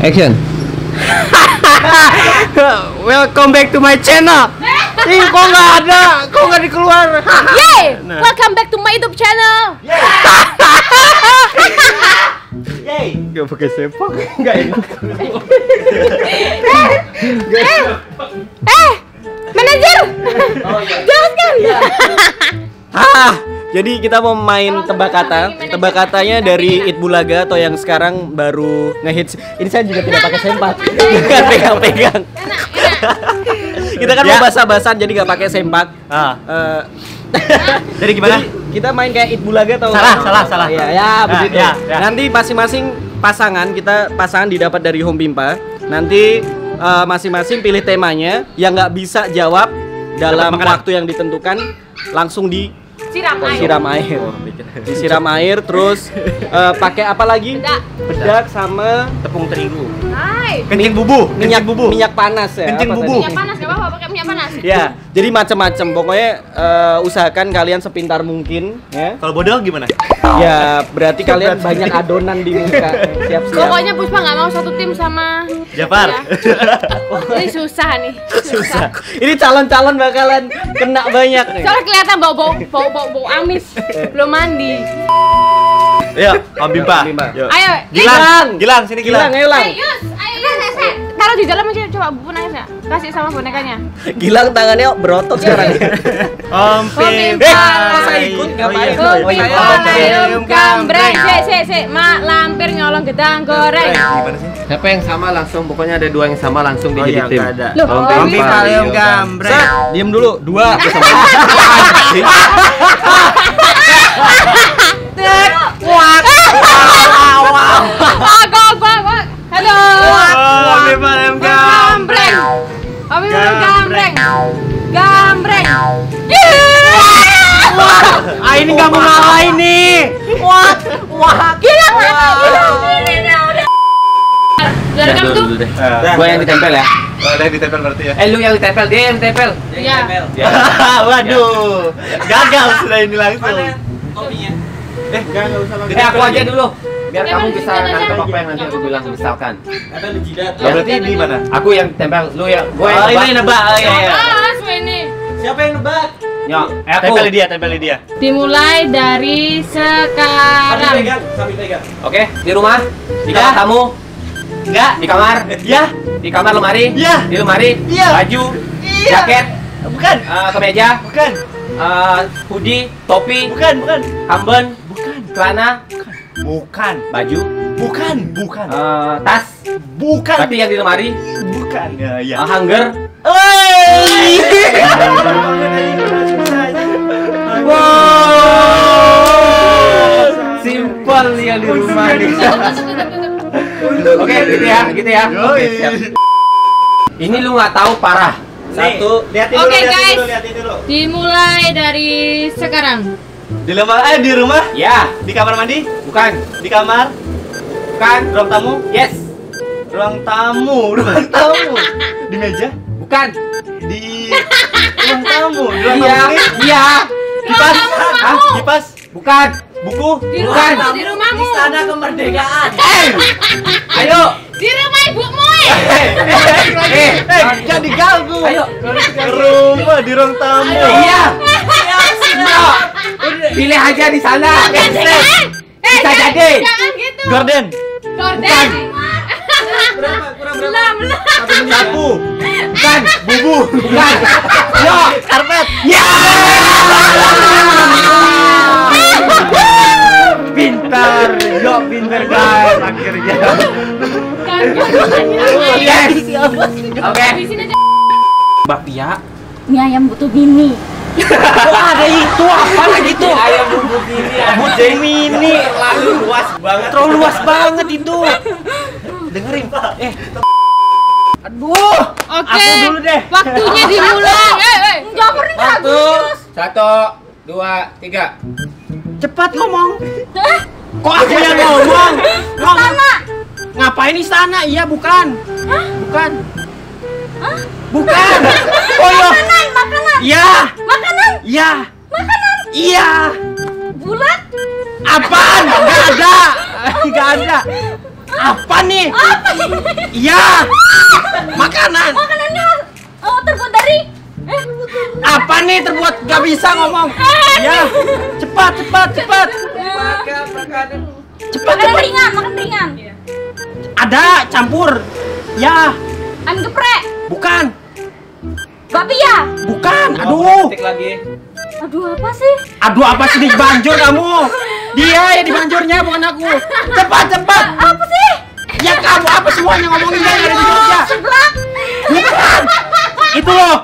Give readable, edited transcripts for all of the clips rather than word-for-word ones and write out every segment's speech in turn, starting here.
Action. Welcome back to my channel. Ih, kok nggak ada? Kok nggak dikeluar? Yeay! Welcome back to my YouTube channel. Yeay. Gak pakai sepak, nggak enak. Manajer. Jelaskan. Jadi kita mau main tebak kata. Tebak katanya dari It Bulaga atau yang sekarang baru ngehits. Ini saya juga tidak pakai sempak. Bukan pegang-pegang. Kita kan mau basa-basan jadi nggak pakai sempak. Jadi gimana? Jadi, kita main kayak It Bulaga atau salah. Ya, begitu. Ya. Nanti masing-masing pasangan didapat dari Home Pimpa. Nanti masing-masing pilih temanya. Yang nggak bisa jawab dalam waktu yang ditentukan langsung disiram air. Disiram air terus pakai apa lagi? Bedak sama tepung terigu. Kencing bubu, minyak panas ya. Kencing bubu. Minyak panas enggak apa-apa, pakai minyak panas. Ya, jadi macam-macam. Pokoknya usahakan kalian sepintar mungkin ya. Kalau bodoh gimana? Ya, berarti kalian banyak adonan di muka. Siap-siap. Pokoknya Puspa nggak mau satu tim sama Jafar. Ya. Ini susah nih. Susah. Ini calon-calon bakalan kena banyak nih. Soalnya kelihatan bau amis. Belum mandi. Ayo, Om Bimpa. Ayo, Gilang, sini Gilang. Ayo, Lang. Yus, ayo. Taruh di dalam aja, coba bubun airnya. Kasih sama bonekanya. Gilang tangannya berotot sekarang. Om Bimpa. Saya ikut ngapain? Home Pimpa layum gambreng. Sik. Mak lampir nyolong gedang goreng. Gimana sih? Siapa yang sama langsung, pokoknya ada dua yang sama langsung Oh iya, dijadi tim. nggak ada. Loh, Om Pimpa Layum gambreng. Diam dulu. 2 Halo. Om Bimpa Layum gambreng. Om Bimpa gambreng. ini nggak mau ngalah ini. Wah. Gilang. Udah rekam tuh? Gua yang ditempel ya. Udah ditempel berarti ya. Lu yang ditempel, dia yang ditempel. Iya. Waduh, gagal sudah ini langsung. Kopinya. Enggak usah pakai. Aku aja dulu. Biar Oke, kamu Mas, bisa jidat aja. nangkep apa yang nanti aku bilang misalkan. Berarti di mana? Aku yang tempel, lu yang gua yang Oh, ini nebak. Oh iya. Mas, ini. Siapa yang nebak? Nyok, aku. Tempeli dia. Dimulai dari sekarang. Sambil pegang. Oke, di rumah, di kamar tamu, Enggak. di kamar, Ya. di kamar lemari, Iya. di lemari, Iya. baju, Iya. jaket, Bukan. kemeja, Bukan. hoodie, topi, Bukan. kamben, Bukan. celana, Bukan. baju, Bukan. tas. Bukan. Berarti yang di lemari, Bukan. Ya. hanger. Simpel nih yang di rumah nih. Oke, gitu ya. Oke, siap. Ini lu nggak tahu parah. Satu. Lihatin Oke, dulu, guys. lihatin dulu. Dimulai dari sekarang. Di rumah? Ya, Di kamar mandi? bukan, Di kamar? bukan. Ruang tamu? Yes, Ruang tamu. Di meja? bukan. Di ruang tamu. Di ruang Iya, tamu ini? iya. Kipas? Ruang tamu. Kipas? Bukan. Buku? Di Bukan. rumahmu, di rumahmu. Kemerdekaan. Ayo. Di rumah ibumu. Jangan diganggu. Ayo. Ke rumah, di ruang tamu. Iya. Pilih aja di sana. Bisa jadi. Jangan gitu. Gorden? Gorden. Belum. Sapu? Bukan. Bubu? Bukan. Yo. Karpet? Ya. Pintar. Yo, pintar guys. Akhirnya. Yes. Oke. Di sini aja. Bakpia. Ini ayam butuh bini. Ada itu apa lagi tuh? Ayam bubuk ini. Rambut Gemini. Lalu luas banget. Terlalu luas banget itu. Dengerin. Aduh. Oke. Aku dulu deh. Waktunya dimulai. Enggak pernah. Satu. 1, 2, 3. Cepat ngomong. Hah? Kok aku yang ngomong? Istana. Ngapain istana? Iya, bukan. Bukan. Hah? Bukan. Oh iya. Makanan. Iya. Makanan. Iya. Makanan. Iya. Bulat. Apaan? Gak ada. Gak ada. Apa nih? Apa ini? Iya. Makanan. Makanannya terbuat dari Apa nih terbuat gak bisa ngomong? Ya. Cepat. Cepat, makanan ringan, makan ringan. Ada campur. Ya. Ayam geprek. Bukan. Babi ya? Bukan. Aduh. lagi. Aduh, apa sih? Aduh, apa sih dibanjur kamu? Dia ya dibanjurnya, bukan aku. Cepat. Apa sih? Ya kamu apa semuanya ngomongin yang ada di Jogja? Seblak. Bukan. Itu loh.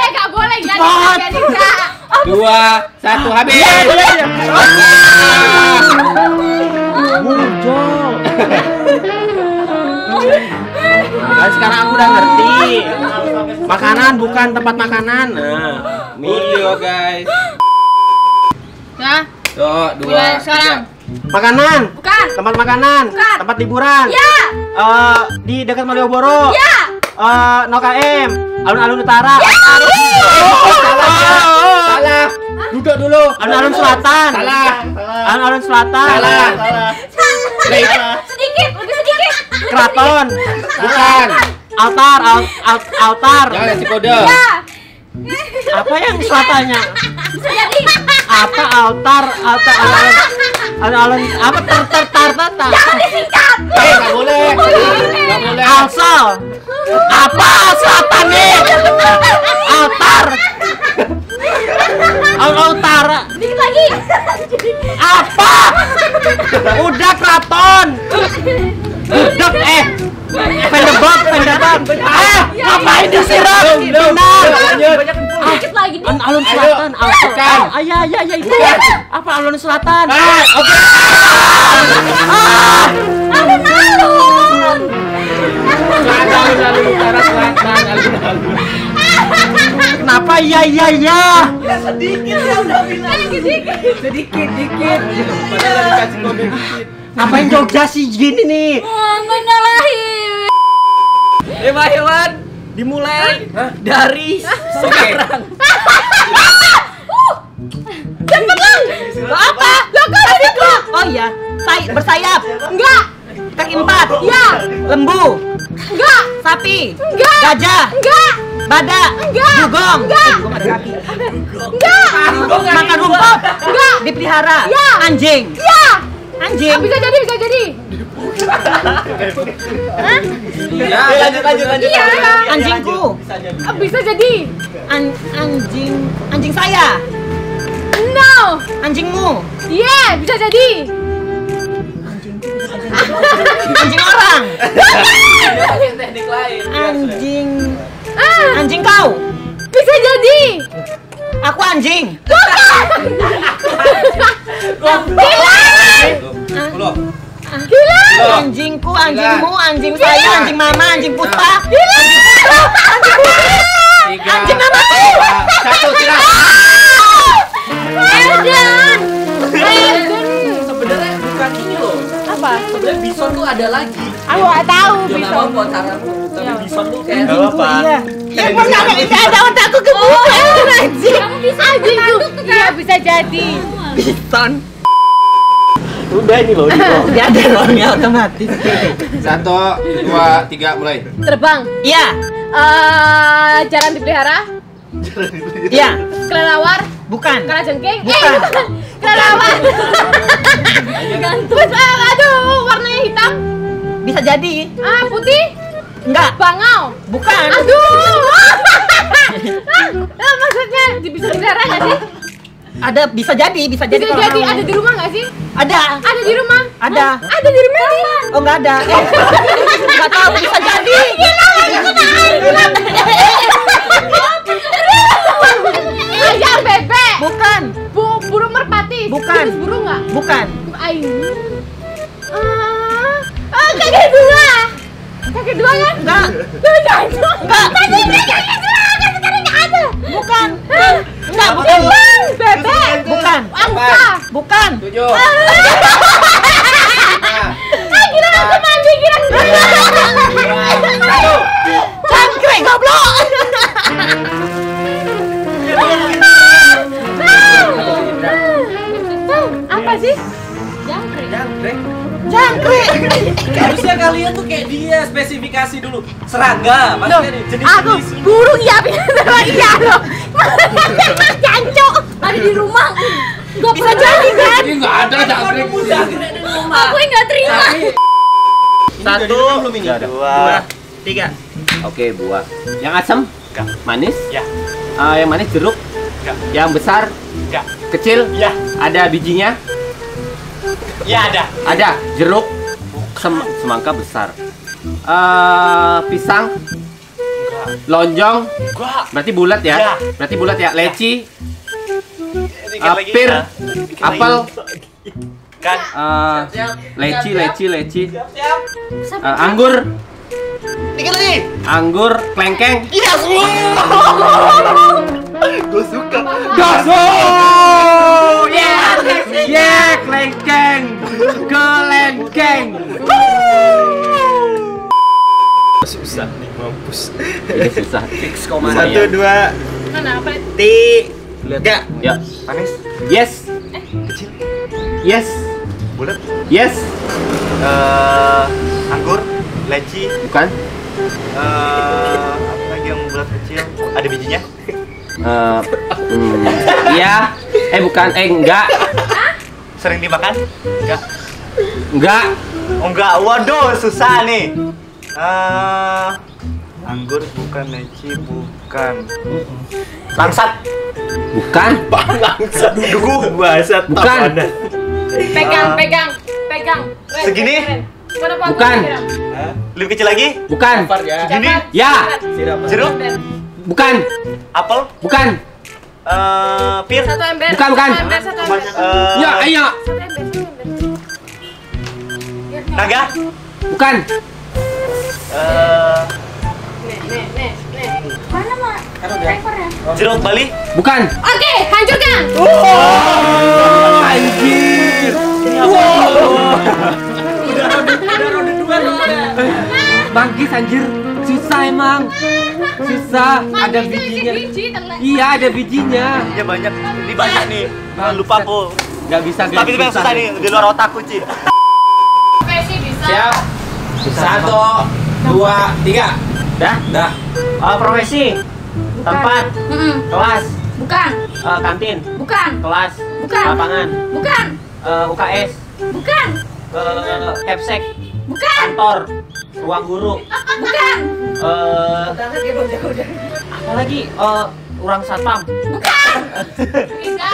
Gak boleh Cepat. jadi Kak. 2, 1 habis. Iya. Nah, sekarang aku udah ngerti. Makanan bukan tempat makanan. Nah, Video guys. Ya, Tuh, 2, mulai sekarang. makanan. Bukan. Tempat makanan. Bukan. Tempat liburan. Ya. Di dekat Malioboro. Ya. No KM. Alun-alun utara. Salah. Duduk dulu. Alun-alun selatan. Salah. Alun-alun selatan. Salah. Sedikit, lebih sedikit. Keraton. Bukan. Altar. Altar. Jangan kasih kode. Ya. Apa yang selatannya? Bisa jadi. Apa altar alun-alun apa tertata Jangan disingkat. Nggak boleh. Nggak boleh. alsal apa selatan nih altar utara Dikit lagi. apa udah keraton udah pendebab ngapain disiram benar Dikit lagi. alun selatan Bukan. iya itu apa alun selatan Oke. Alun-alun. Alun-alun utara selatan. Alun-alun. kenapa iya Sedikit. Padahal dikasih kode dikit. ngapain Jogja sih gini nih Menyalahi. hewan dimulai dari sekarang Apa? Lo kan kok. oh iya bersayap Enggak. kaki 4 Ya. lembu Enggak. sapi Enggak. gajah Enggak. badak Enggak. dugong Enggak. dugong ada kaki Enggak. makan rumput Enggak. dipelihara Ya. anjing Ya. anjing Bisa jadi. Ya, lanjut. Iya. anjingku Bisa jadi. anjing saya No. anjingmu Iya, bisa jadi. anjing orang teknik lain. anjing kau Bisa jadi. aku anjing Loh. Gila. anjingku anjingmu anjing saya anjing mama anjing puspa Gila. Anjing mamaku 1 silang. Eden. Sebenarnya bukan ini loh. Apa? Sebenarnya bison tuh ada lagi. Aku nggak tahu Dia nggak bisa. mau buat saranku. Tapi bison tuh kayak ya punya ada otakku kebuka Anjing. Kamu bisa anjingku. Iya, bisa jadi. bison udah ini loh dia ada rolnya otomatis 1, 2, 3 mulai. Terbang. iya Jalan dipelihara. iya Kelelawar. bukan Kalajengking. Bukan. Kelelawar. Terus aduh, warnanya hitam. bisa jadi Putih. enggak Bangau. bukan Aduh. Maksudnya bisa dipelihara nggak sih? ada bisa jadi Bisa kalau jadi. mau. Ada di rumah nggak sih? ada Ada di rumah. Ada. Hah? Ada di rumah. oh nggak ada nggak tahu bisa jadi Ayam bebek. bukan Burung merpati. Bukan. Jenis burung nggak? bukan Ayo. Kaki dua. Kaki dua kan? enggak Kaki dua. Kaki dua. Sekarang nggak ada. bukan enggak Timbang. Bebek. bukan Angsa. bukan 7. Gila aku mandi kira. cangkrik goblok Apa sih? Jangkrik. cangkrik spesifikasi dulu. Serangga, pasti ada Aku jenis-jenis. burung ya, iya loh. Jancok ada di rumah. Gak bisa jadi kan? Ini nggak ada jangkrik. Aku nggak terima. Satu, dua, tiga. Oke, buah. Yang asam? Enggak. Manis? Ya. Yang manis jeruk? Enggak. Yang besar? Enggak. Kecil? Ya. Ada bijinya? Ya ada. Ada. Jeruk? Semangka besar. Pisang? Lonjong? Enggak. Berarti bulat ya? Ya. Berarti bulat ya? Leci? Dikit lagi. Pir? Ya. Dikit lagi. Apel? Kan. Leci? Anggur? Dikit lagi. Anggur? Klengkeng? Iya semua. Gue suka. Gaso! Yeah, klengkeng! Kelengkeng! Susah nih, mampus. Ini susah. Fix komando. Satu, dua, Mana apa? tiga. Ya. Panis. Yes. Kecil. Yes. Bulat. Yes. Anggur. Leci. Bukan. Apa lagi yang bulat kecil? Ada bijinya? Iya. Bukan. Enggak. Sering dimakan? Enggak. Enggak. Oh enggak. Waduh, susah nih. Anggur bukan, leci bukan. Langsat. Bukan. Langsat. Dugu. Bangsat. Bukan. Pegang. Segini? Bukan. Lebih kecil lagi? Bukan. Segini? Ya. Jeruk? Bukan. Apel? Bukan. Pir? Satu ember. Bukan. Satu ember. Ya, ayo. Satu ember. Naga? Bukan. Nih. Mana mak? Ekornya. Jeruk Bali? Bukan. Oke, hancurkan. Anjir. Bangkis anjir. Susah emang. Susah. Ada bijinya. Iya, ada bijinya. Ya banyak. Ini banyak nih. Lupa aku. Nggak bisa guys. Tapi itu yang susah nih. Di luar otakku, Ci. Spesi bisa. Siap. 1, 2, 3. Dah. Profesi? Tempat? Kelas? Bukan. Kantin? Bukan. Kelas? Bukan. Lapangan? Bukan. UKS? Bukan. Kepsek? Bukan. Kantor? Ruang guru? Bukan. Apa lagi? Ruang satpam? Bukan.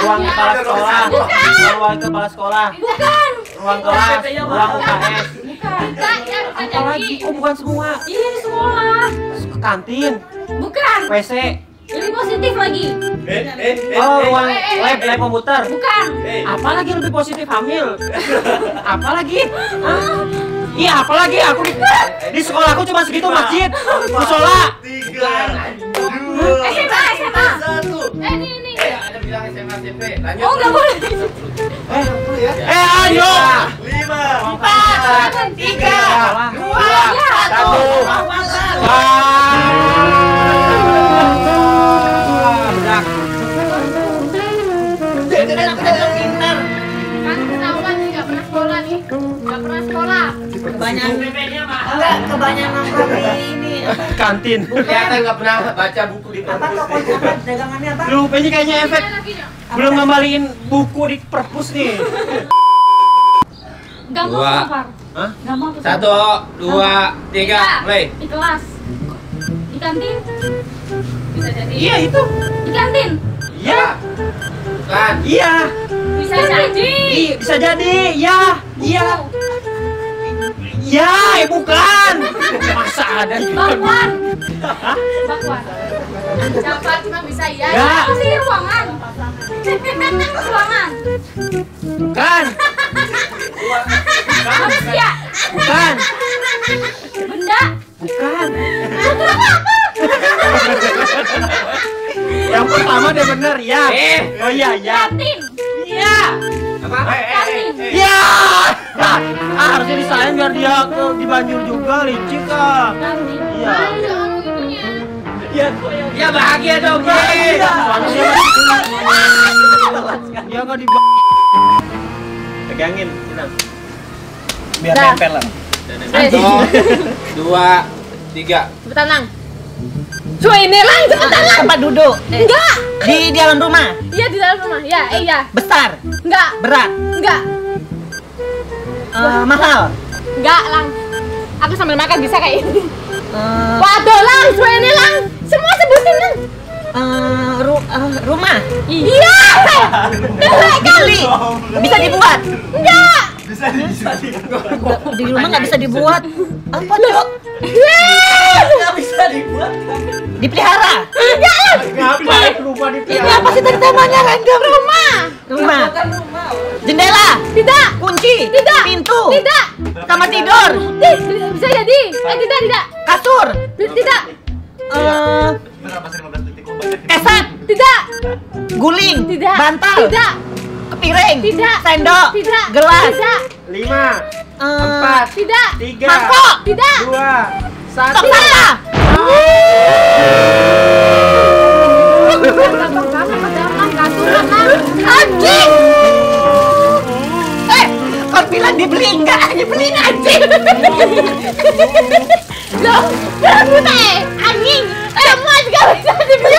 Ruang kepala sekolah? Bukan. Ruang kepala sekolah? Bukan. Ruang kelas? Ruang UKS? Bukan. Ya, bukan Apa lagi? jadi. Oh bukan semua. Ini sekolah. Kantin? Bukan. WC? Lebih positif lagi. Oh ruang lab komputer? Bukan. Apa lagi yang lebih positif, hamil? Apa lagi? Iya, apa lagi? Aku di sekolahku cuma segitu, masjid, musola. SMA. Ini. Ada bilang SMA SMP. Lanjut. Oh, nggak boleh. Ayo. 4, 3, 1. Kan ketahuan nih, nggak pernah sekolah nih. Nggak pernah sekolah. Kebanyakan nongkrong di ini. Kantin. Kelihatan nggak pernah baca buku di Apa perpus. tokonya apa? Dagangannya apa? Lu ini kayaknya efek Lagi, Nyok. belum ngembaliin buku di perpus nih. Gampang Dua. tuh, Far. Hah? Gampang tuh. 1, 2, 3, mulai. Di kelas. Di kantin. Bisa jadi. Iya itu. Di kantin. Iya. Bukan. Iya. Bisa jadi. Bisa jadi. Iya. Iya. Ya, bukan. Masa ada Bakwan. Bakwan. Dapat cuma bisa iya. Ya. Apa sih ruangan? Ruangan. Bukan. Manusia. Bukan. Benda. Bukan. Itu apa? Yang pertama dia bener ya. Oh iya ya. Kantin. Iya. Apa? Kantin. Iya. Harusnya disalahin biar dia di Banjur juga licik ah. Kantin. Iya. Ayo, jangan begitunya. Iya. Ya bahagia dong, Iya. Ye. Dia nggak di. Pegangin, tenang. Biar Dah. nempel lah. 1, 2, 3. Cepetan lang. Cuy ini lang, cepetan lang. Tempat duduk. Enggak. Di dalam rumah. Iya di dalam rumah. Ya, iya. Besar. Enggak. Berat. Enggak. Mahal. Enggak, Lang. Aku sambil makan bisa kayak ini. Eh, Waduh, Lang, cuy ini Lang. Semua sebutin Lang. Rumah. Iya. Jelek kan? Beli. Bisa dibuat. Enggak. Di rumah nggak bisa dibuat. Apa cok? Nggak bisa dibuat. Dipelihara. Enggak, Lang. Ngapain lupa Ini apa sih tadi temanya random? Rumah. Rumah. Jendela. Tidak. Kunci. Tidak. Pintu. Tidak. Kamar tidur. Bisa jadi. Tidak. Kasur. Tidak. Keset. Tidak. Guling. Tidak. Bantal. Tidak. Kepiring. Tidak. Sendok. Tidak. Gelas. Tidak. 5, Eh, 4, Tidak. 3, Mangkok. Tidak. 2, 1. Stok sampah. Anjing. Kau bilang dibeli enggak? Dibeli anjing. Loh, kamu teh anjing. Semua juga bisa dibeli.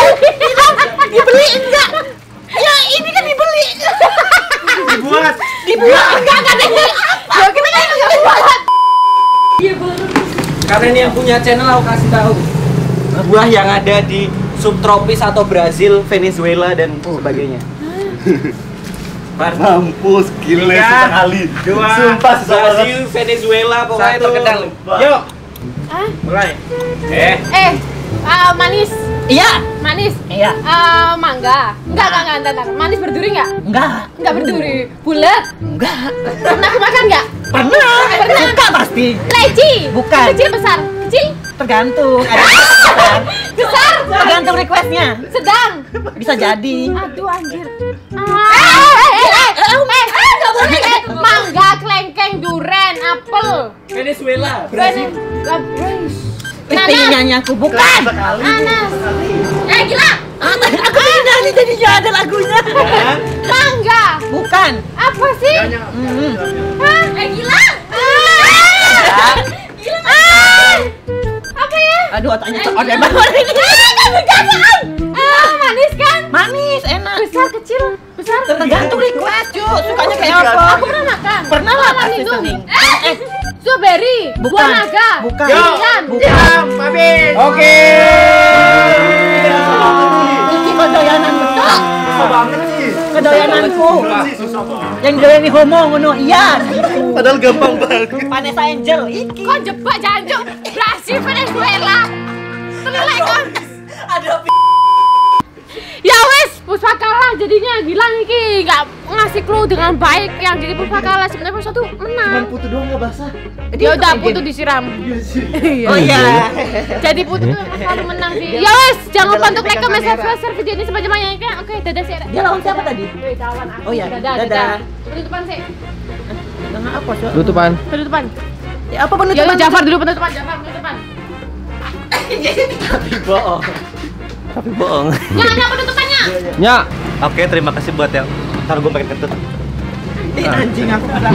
Dibeli enggak? Ya ini kan dibeli. Dibuat. Dibuat enggak ada. Loh, kita kan enggak buat. Karena ini yang punya channel aku kasih tahu. Buah yang ada di subtropis atau Brazil, Venezuela dan sebagainya. Mampus, gile 3, sekali. 2, Sumpah, susah banget. Brazil, Venezuela pokoknya 1. terkenal. Yuk, Hah? mulai. Manis. Iya. Manis. Iya. Mangga. Enggak. Entar. Manis berduri enggak? Enggak. Enggak berduri. Bulat. Enggak. Pernah aku makan enggak? Pernah. Suka pasti. Leci. Bukan. Kecil besar. Kecil. Tergantung. Ada yang besar. Besar. Tergantung requestnya. Sedang. Bisa jadi. Aduh anjir. Enggak boleh. Mangga, kelengkeng, duren, apel. Venezuela, Brazil. Penyanyi aku bukan. Nanas. Gila. Aku jadi nyanyi jadi ada lagunya. Mangga. Bukan. Apa sih? Hah? Gila. Gila. Apa ya? Aduh otaknya terode banget ini. Manis kan? Manis, enak. Besar, kecil, besar. Tergantung request, Cuk. Sukanya kayak apa? Aku pernah makan. Pernah lah Makan pasti itu. sering. Strawberry. Bukan. Buah naga. Bukan. Durian. Bukan. habis. Oke. Iki kedoyanan betul. Susah banget sih. Kedoyananku. Susah banget. Yang doyani homo ngono. Iya, gitu. Padahal gampang banget. Vanessa Angel iki. Kok jebak jancuk? Brazil, Venezuela. Selelek kan? Ya wes, Puspa kalah jadinya. Gila Niki nggak ngasih clue dengan baik. Yang jadi Puspa kalah sebenarnya Puspa tuh menang. Putu doang nggak basah. Dia udah putu disiram. Oh iya. Jadi putu tuh emang selalu menang sih. Ya wes, jangan lupa untuk like, comment, subscribe video ini sebanyak-banyaknya. Oke, dadah sih. Dia lawan siapa tadi? Wih, kawan aku. Oh iya, dadah. dadah. Penutupan sih. Dengan apa, Cuk? Tutupan. Penutupan. Ya apa Ya penutupan? udah Jafar dulu penutupan. Jafar penutupan. Tapi bohong. Nyanya penutupannya. Nya. Oke, terima kasih buat yang. Ntar gue pengen kentut. Ih, anjing aku bilang.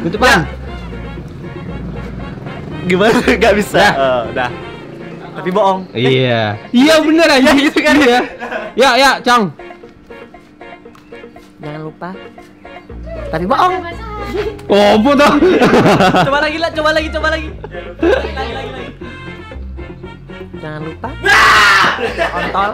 Tutupan. Gimana? Gak bisa. Udah. Tapi bohong. Iya. Iya bener aja gitu kan ya. Ya, Cong. Jangan lupa. Tapi bohong. Oh, tuh. Coba lagi lah, coba lagi. Lagi. Jangan lupa. Kontol.